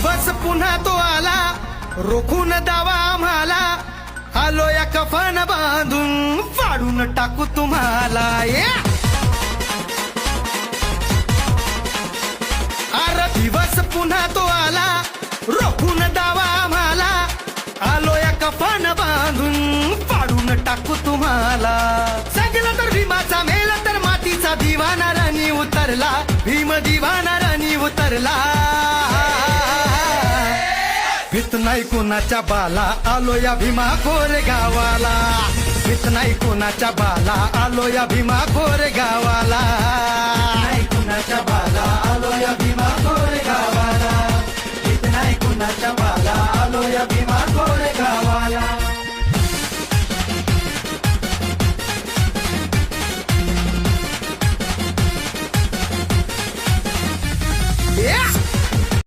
दिवस पुन्हा तो आला, रोखून दावा आम्हाला, आलो या कफन बांधून फाडून टाकू तुम्हाला. अरे दिवस पुन्हा तो आला, रोखून दावा आम्हाला, आलो या कफन बांधून फाडून टाकू तुम्हाला. सांगितलं तर भीमाचा मेला तर मातीचा दिवाना राणी उतरला, भीम दिवाना राणी उतरला. भीत नाही कोणाच्या बाला, आलो या भीमा खोरे गावाला. भीत नाही कोणाच्या बाला, आलो या भीमा खोरे गावाला. नाही कोणाच्या बाला, आलो या भीमा